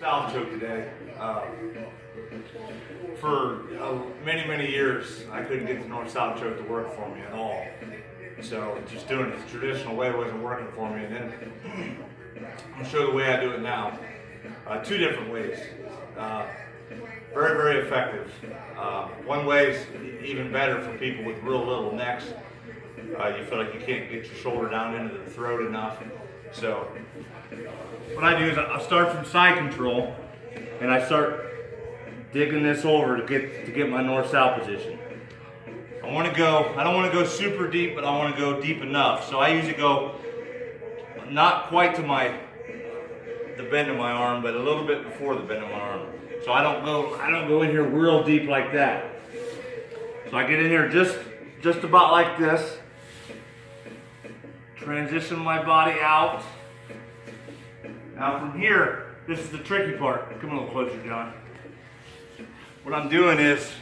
South choke today. For many years, I couldn't get the north-south choke to work for me at all. So just doing it the traditional way wasn't working for me. And then I'm gonna show the way I do it now. Two different ways. Very effective. One way is even better for people with real little necks. You feel like you can't get your shoulder down into the throat enough. So what I do is I start from side control and I start digging this over to get my north-south position. I don't want to go super deep, but I want to go deep enough. So I usually go not quite to the bend of my arm, but a little bit before the bend of my arm. So I don't go in here real deep like that. So I get in here just about like this. Transition my body out. Now from here, this is the tricky part. Come a little closer, John. What I'm doing is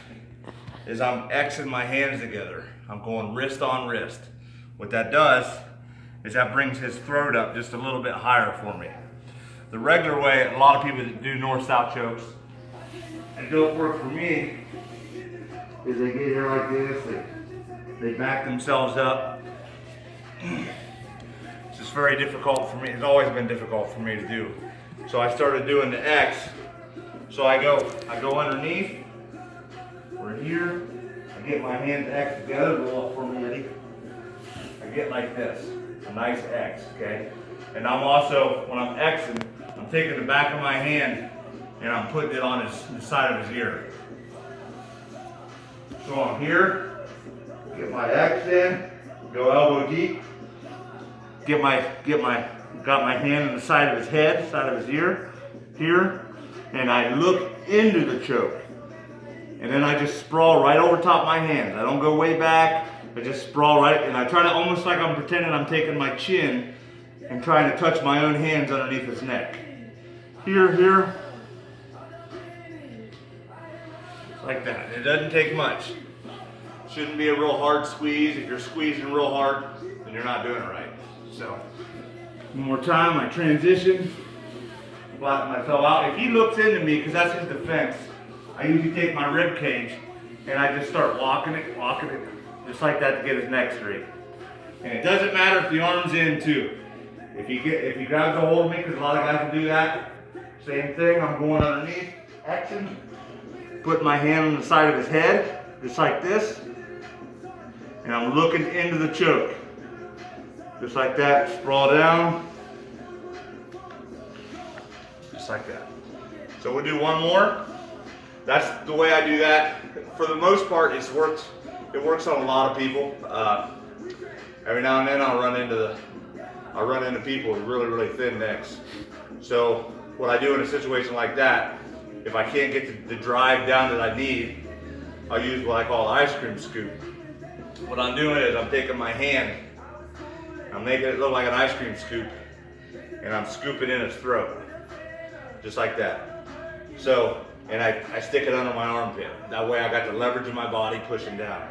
I'm Xing my hands together. I'm going wrist on wrist. What that does is that brings his throat up just a little bit higher for me. The regular way, a lot of people that do north-south chokes, and don't work for me, is they get here like this, they back themselves up. It's just very difficult for me. It's always been difficult for me to do. So I started doing the X. So I go underneath. We're here. I get my hands X together. Roll up for me, Eddie. I get like this, a nice X, okay? And I'm also, when I'm Xing, I'm taking the back of my hand and I'm putting it on the side of his ear. So I'm here, get my X in, go elbow deep, got my hand on the side of his head, side of his ear, here, and I look into the choke. And then I just sprawl right over top of my hands. I don't go way back, I just sprawl right, and I try to almost like I'm pretending I'm taking my chin and trying to touch my own hands underneath his neck. Here. Like that. It doesn't take much. Shouldn't be a real hard squeeze. If you're squeezing real hard, then you're not doing it right. So, one more time, I transition, flatten myself out. If he looks into me, because that's his defense, I usually take my rib cage and I just start walking it, just like that to get his neck straight. And it doesn't matter if the arm's in too. If he grabs a hold of me, because a lot of guys will do that, same thing, I'm going underneath, action, put my hand on the side of his head, just like this, and I'm looking into the choke. Just like that, sprawl down, just like that. So we'll do one more. That's the way I do that. For the most part, it works on a lot of people. Every now and then I'll run into people with really thin necks. So what I do in a situation like that, if I can't get the drive down that I need, I'll use what I call ice cream scoop. What I'm doing is I'm taking my hand, I'm making it look like an ice cream scoop, and I'm scooping in his throat, just like that. So, and I stick it under my armpit. That way I got the leverage of my body pushing down.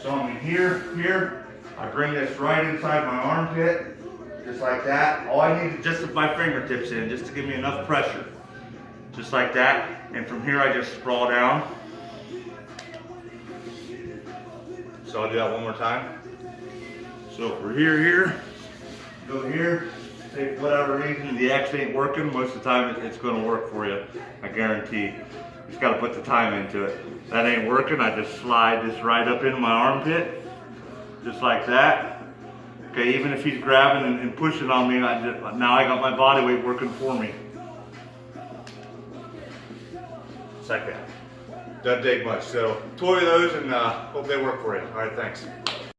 So I'm here, I bring this right inside my armpit, just like that. All I need is just my fingertips in, just to give me enough pressure. Just like that. And from here I just sprawl down. So I'll do that one more time. So if we're here, go here, say for whatever reason the X ain't working, most of the time it's gonna work for you, I guarantee. You just gotta put the time into it. That ain't working, I just slide this right up into my armpit, just like that. Okay, even if he's grabbing and pushing on me, now I got my body weight working for me. Just like that. Doesn't take much. So toy those and hope they work for you. All right, thanks.